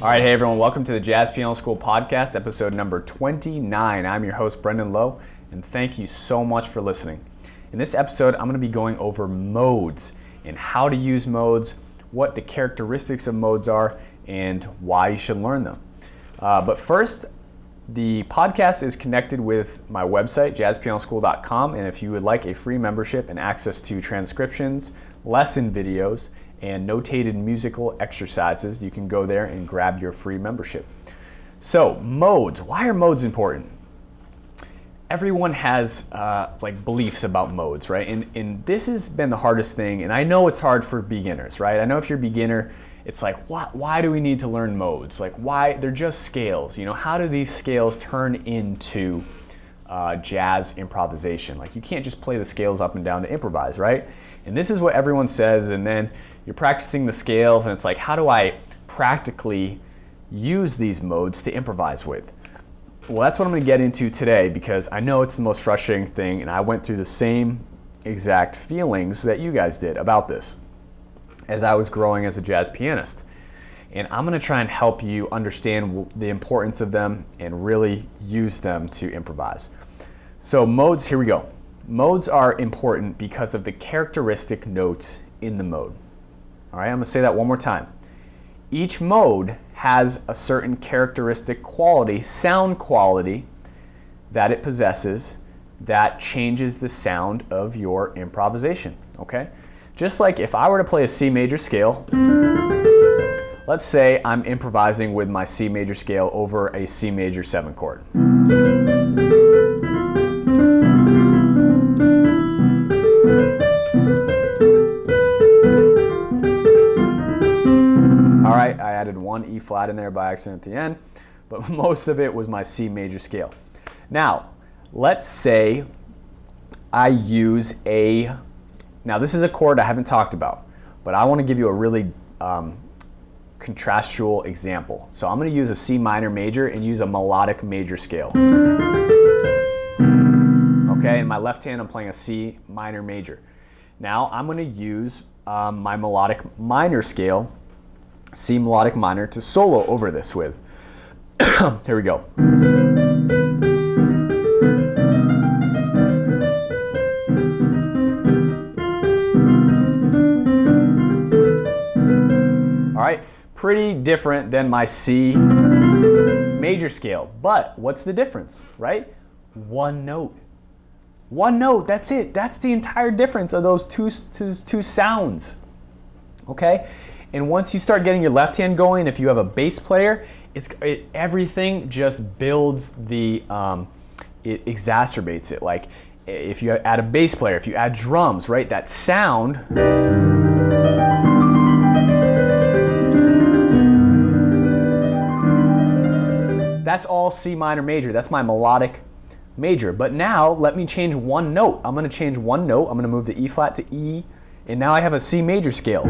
All right, hey everyone, welcome to the Jazz Piano School podcast, episode number 29. I'm your host, Brendan Lowe, and thank you so much for listening. In this episode, I'm going to be going over modes and how to use modes, what the characteristics of modes are, and why you should learn them. But first, the podcast is connected with my website, jazzpianoschool.com, and if you would like a free membership and access to transcriptions, lesson videos, and notated musical exercises, you can go there and grab your free membership. So, modes. Why are modes important? Everyone has beliefs about modes, right? And this has been the hardest thing, and I know it's hard for beginners, right? I know if you're a beginner, it's like, why do we need to learn modes? Like, why? They're just scales. You know, how do these scales turn into jazz improvisation? Like, you can't just play the scales up and down to improvise, right? And this is what everyone says, and then you're practicing the scales, and it's like, how do I practically use these modes to improvise with? Well, that's what I'm going to get into today, because I know it's the most frustrating thing, and I went through the same exact feelings that you guys did about this as I was growing as a jazz pianist. And I'm going to try and help you understand the importance of them and really use them to improvise. So modes, here we go. Modes are important because of the characteristic notes in the mode. All right, I'm going to say that one more time. Each mode has a certain characteristic quality, sound quality, that it possesses that changes the sound of your improvisation, okay? Just like if I were to play a C major scale, let's say I'm improvising with my C major scale over a C major 7 chord. All right, I added one E flat in there by accident at the end, but most of it was my C major scale. Now, let's say I use now this is a chord I haven't talked about, but I want to give you a really contrastual example. So I'm going to use a C minor major and use a melodic major scale. Okay, in my left hand I'm playing a C minor major. Now I'm going to use my melodic minor scale, C melodic minor, to solo over this with. Here we go. All right, pretty different than my C major scale, but what's the difference, right? One note. One note, that's it. That's the entire difference of those two sounds, okay? And once you start getting your left hand going, if you have a bass player, everything just builds it exacerbates it. Like if you add a bass player, if you add drums, right, that sound, that's all C minor major. That's my melodic major. But now let me change one note. I'm going to change one note. I'm going to move the E flat to E, and now I have a C major scale.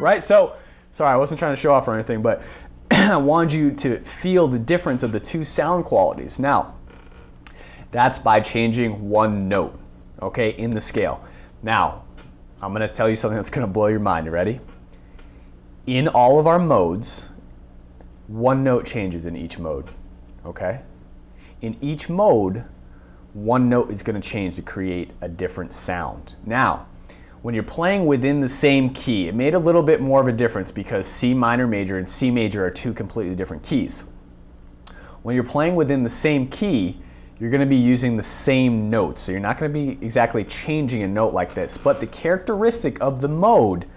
Right? So, sorry, I wasn't trying to show off or anything, but I wanted you to feel the difference of the two sound qualities. Now, that's by changing one note, okay, in the scale. Now, I'm going to tell you something that's going to blow your mind. You ready? In all of our modes, one note changes in each mode, okay? In each mode, one note is going to change to create a different sound. Now, when you're playing within the same key, it made a little bit more of a difference because C minor major and C major are two completely different keys. When you're playing within the same key, you're going to be using the same notes. So you're not going to be exactly changing a note like this, but the characteristic of the mode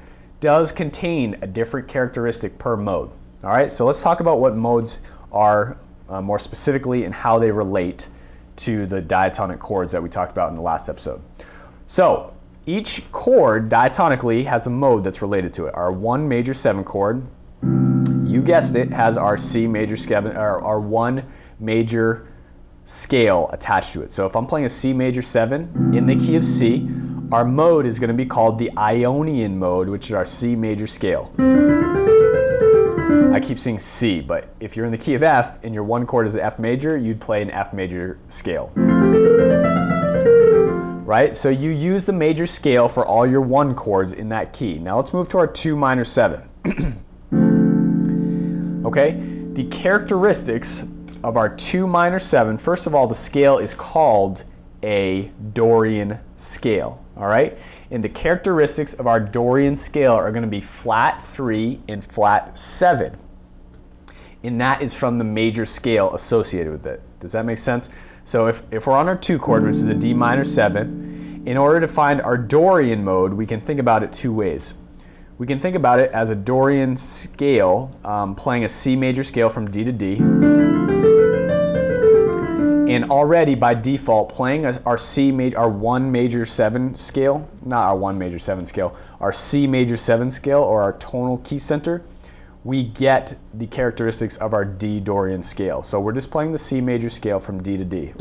does contain a different characteristic per mode. All right, so let's talk about what modes are more specifically and how they relate to the diatonic chords that we talked about in the last episode. So, each chord diatonically has a mode that's related to it. Our 1 major 7 chord, you guessed it, has our C major 7, or our 1 major scale attached to it. So if I'm playing a C major 7 in the key of C, our mode is going to be called the Ionian mode, which is our C major scale. I keep saying C, but if you're in the key of F and your one chord is the F major, you'd play an F major scale. Right? So you use the major scale for all your one chords in that key. Now let's move to our 2 minor 7. Okay? The characteristics of our 2 minor 7, first of all, the scale is called a Dorian scale. All right? And the characteristics of our Dorian scale are going to be flat 3 and flat 7. And that is from the major scale associated with it. Does that make sense? So if we're on our 2 chord, which is a D minor 7, in order to find our Dorian mode, we can think about it 2 ways. We can think about it as a Dorian scale, playing a C major scale from D to D. And already by default, playing our our 1 major 7 scale, not our 1 major 7 scale, our C major 7 scale, or our tonal key center, we get the characteristics of our D Dorian scale. So we're just playing the C major scale from D to D.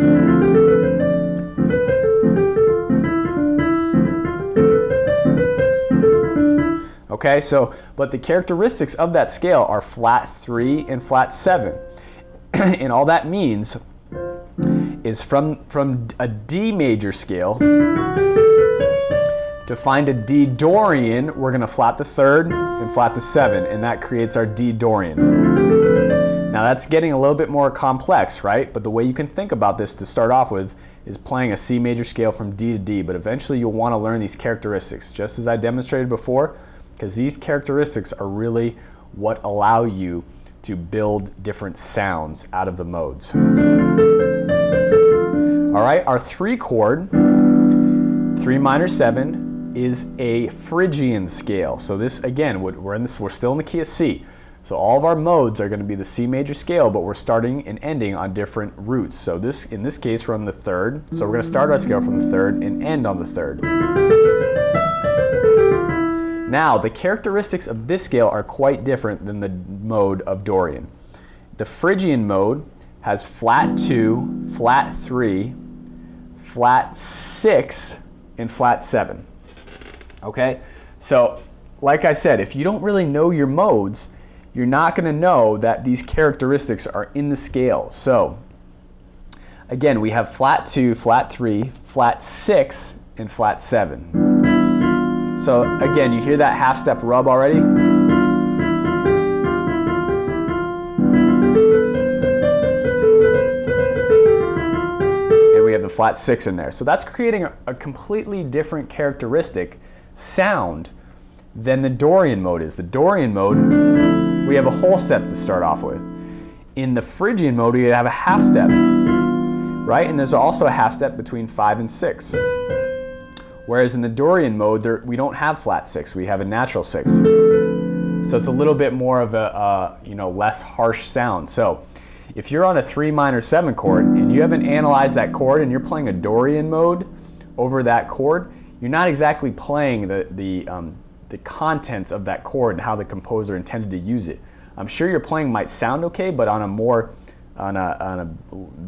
Okay, so, but the characteristics of that scale are flat 3 and flat 7. And all that means is from a D major scale, to find a D Dorian, we're going to flat the 3rd and flat the 7, and that creates our D Dorian. Now that's getting a little bit more complex, right? But the way you can think about this to start off with is playing a C major scale from D to D, but eventually you'll want to learn these characteristics, just as I demonstrated before, because these characteristics are really what allow you to build different sounds out of the modes. All right, our 3 chord, 3 minor 7, is a Phrygian scale. So this, again, we're still in the key of C. So all of our modes are going to be the C major scale, but we're starting and ending on different roots. So in this case, we're on the 3rd. So we're going to start our scale from the 3rd and end on the 3rd. Now, the characteristics of this scale are quite different than the mode of Dorian. The Phrygian mode has flat 2, flat 3, flat 6, and flat 7. Okay? So, like I said, if you don't really know your modes, you're not going to know that these characteristics are in the scale. So, again, we have flat 2, flat 3, flat 6, and flat 7. So, again, you hear that half step rub already? And we have the flat 6 in there. So that's creating a completely different characteristic sound than the Dorian mode is. The Dorian mode, we have a whole step to start off with. In the Phrygian mode, we have a half step, right? And there's also a half step between 5 and 6. Whereas in the Dorian mode, we don't have flat 6, we have a natural 6. So it's a little bit more of a less harsh sound. So if you're on a 3 minor 7 chord and you haven't analyzed that chord and you're playing a Dorian mode over that chord, you're not exactly playing the contents of that chord and how the composer intended to use it. I'm sure your playing might sound okay, but on a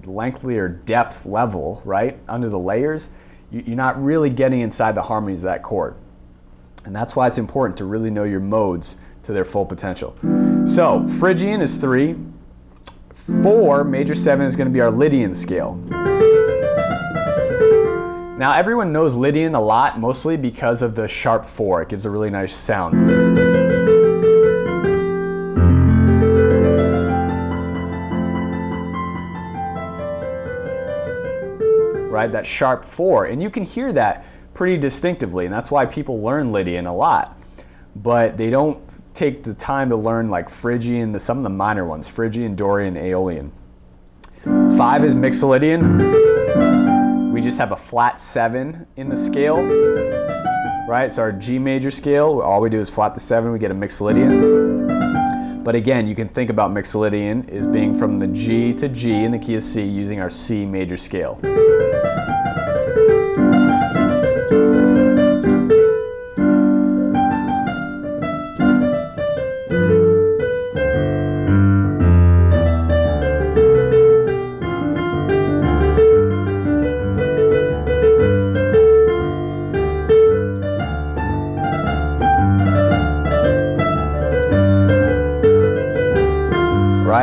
lengthier depth level, right, under the layers, you're not really getting inside the harmonies of that chord. And that's why it's important to really know your modes to their full potential. So Phrygian is 3. 4, major 7, is going to be our Lydian scale. Now everyone knows Lydian a lot, mostly because of the sharp 4. It gives a really nice sound. Right, that sharp 4, and you can hear that pretty distinctively, and that's why people learn Lydian a lot, but they don't take the time to learn like Phrygian, some of the minor ones, Phrygian, Dorian, Aeolian. 5 is Mixolydian. We just have a flat 7 in the scale, right? So our G major scale, all we do is flat the 7, we get a Mixolydian. But again, you can think about Mixolydian as being from the G to G in the key of C using our C major scale.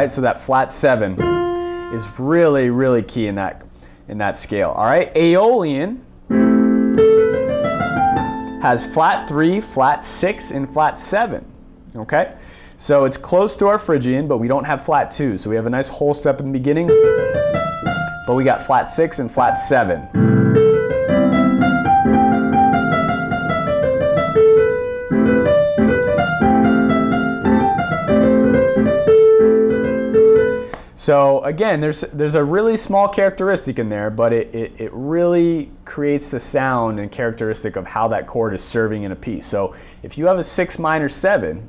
right? So that flat 7 is really, really key in that scale. All right, Aeolian has flat 3, flat 6, and flat 7. Okay, so it's close to our Phrygian, but we don't have flat 2. So we have a nice whole step in the beginning, but we got flat 6 and flat 7. So again, there's a really small characteristic in there, but it really creates the sound and characteristic of how that chord is serving in a piece. So if you have a 6 minor 7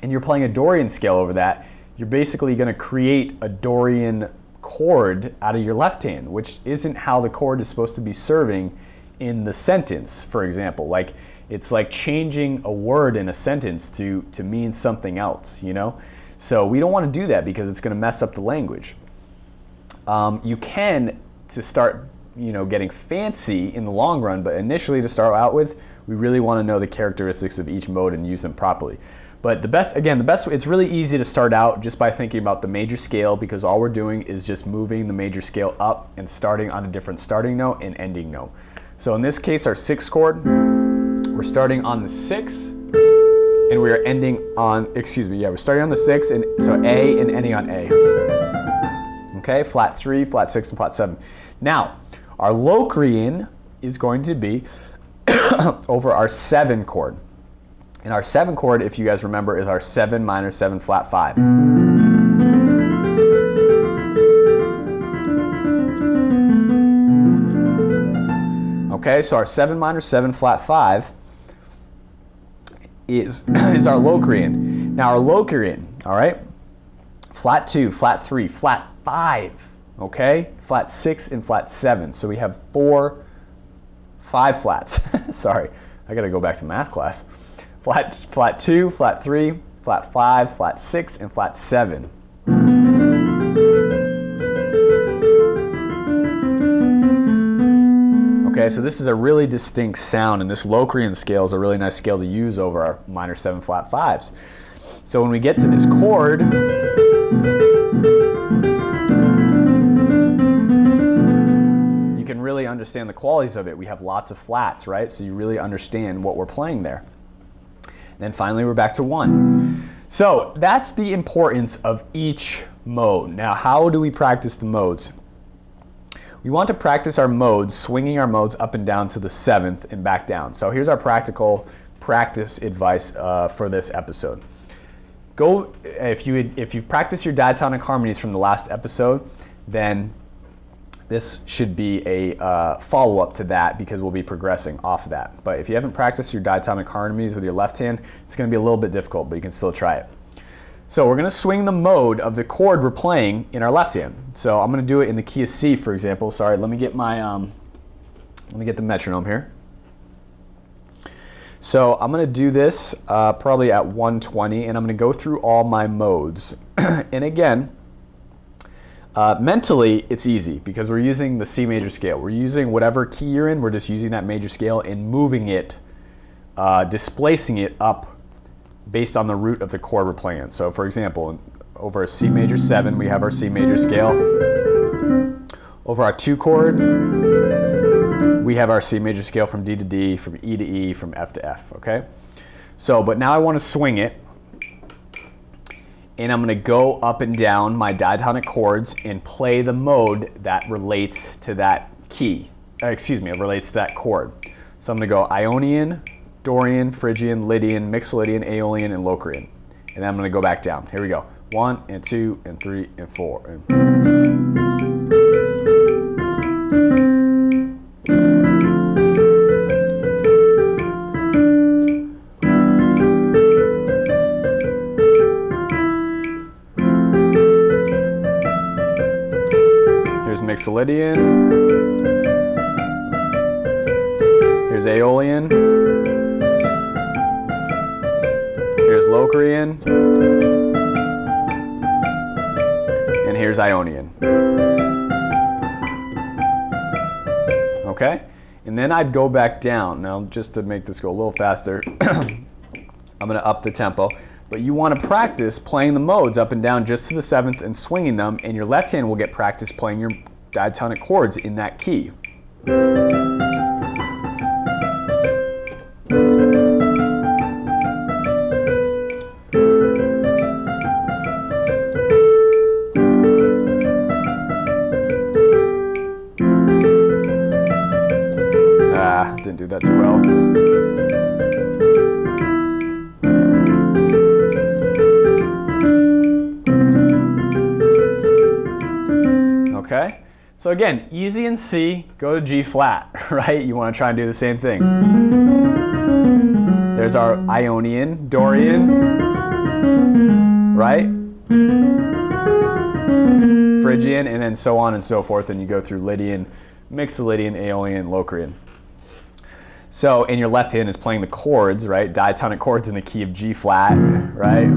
and you're playing a Dorian scale over that, you're basically going to create a Dorian chord out of your left hand, which isn't how the chord is supposed to be serving in the sentence, for example. Like, it's like changing a word in a sentence to mean something else, you know? So we don't want to do that because it's going to mess up the language. You can, to start, getting fancy in the long run, but initially to start out with, we really want to know the characteristics of each mode and use them properly. But the best, it's really easy to start out just by thinking about the major scale, because all we're doing is just moving the major scale up and starting on a different starting note and ending note. So in this case, our 6th chord, we're starting on the 6. And we are ending on, we're starting on the 6, and so A and ending on A. Okay, flat 3, flat 6, and flat 7. Now, our Locrian is going to be over our 7 chord. And our 7 chord, if you guys remember, is our 7 minor 7 flat 5. Okay, so our 7 minor 7 flat 5 is our Locrian. Now our Locrian, all right, flat 2, flat 3, flat 5, okay, flat 6, and flat 7. So we have 5 flats. Sorry, I gotta go back to math class. Flat 2, flat 3, flat 5, flat 6, and flat 7. Okay, so this is a really distinct sound, and this Locrian scale is a really nice scale to use over our minor 7 flat 5s. So when we get to this chord, you can really understand the qualities of it. We have lots of flats, right? So you really understand what we're playing there. And then finally, we're back to 1. So that's the importance of each mode. Now, how do we practice the modes? We want to practice our modes, swinging our modes up and down to the 7th and back down. So here's our practical practice advice for this episode. If you practice your diatonic harmonies from the last episode, then this should be a follow-up to that, because we'll be progressing off of that. But if you haven't practiced your diatonic harmonies with your left hand, it's going to be a little bit difficult, but you can still try it. So we're going to swing the mode of the chord we're playing in our left hand. So I'm going to do it in the key of C, for example. Sorry, let me get the metronome here. So I'm going to do this probably at 120, and I'm going to go through all my modes. And again, mentally, it's easy because we're using the C major scale. We're using whatever key you're in. We're just using that major scale and moving it, displacing it up based on the root of the chord we're playing. So for example, over a C major 7, we have our C major scale. Over our 2 chord, we have our C major scale from D to D, from E to E, from F to F, okay? So, but now I want to swing it, and I'm going to go up and down my diatonic chords and play the mode that relates to that key. Relates to that chord. So I'm going to go Ionian, Dorian, Phrygian, Lydian, Mixolydian, Aeolian, and Locrian. And then I'm going to go back down. Here we go. 1 and 2 and 3 and 4. Here's Mixolydian. Here's Aeolian. Here's Locrian, and here's Ionian. Okay, and then I'd go back down. Now, just to make this go a little faster, I'm going to up the tempo. But you want to practice playing the modes up and down just to the 7th and swinging them, and your left hand will get practice playing your diatonic chords in that key. Didn't do that too well. Okay, so again, easy in C, go to G flat, right? You want to try and do the same thing. There's our Ionian, Dorian, right? Phrygian, and then so on and so forth, and you go through Lydian, Mixolydian, Aeolian, Locrian. So, and your left hand is playing the chords, right? Diatonic chords in the key of G flat, right?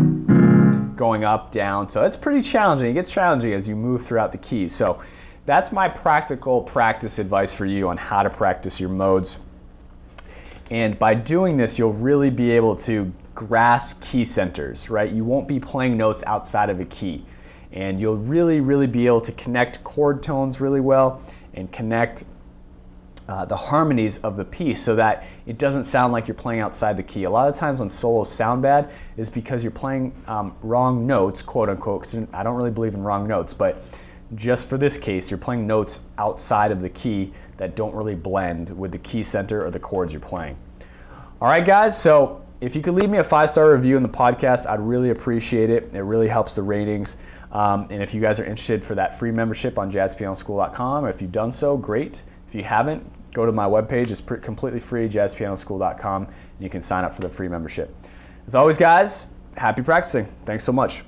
Going up, down. So it's pretty challenging. It gets challenging as you move throughout the keys. So that's my practical practice advice for you on how to practice your modes. And by doing this, you'll really be able to grasp key centers, right? You won't be playing notes outside of a key. And you'll really be able to connect chord tones really well and connect the harmonies of the piece so that it doesn't sound like you're playing outside the key. A lot of times when solos sound bad is because you're playing wrong notes, quote unquote, 'cause I don't really believe in wrong notes, but just for this case, you're playing notes outside of the key that don't really blend with the key center or the chords you're playing. All right, guys, so if you could leave me a 5-star review in the podcast, I'd really appreciate it. It really helps the ratings. And if you guys are interested for that free membership on jazzpianoschool.com, if you've done so, great. If you haven't, go to my webpage. It's completely free, jazzpianoschool.com, and you can sign up for the free membership. As always, guys, happy practicing. Thanks so much.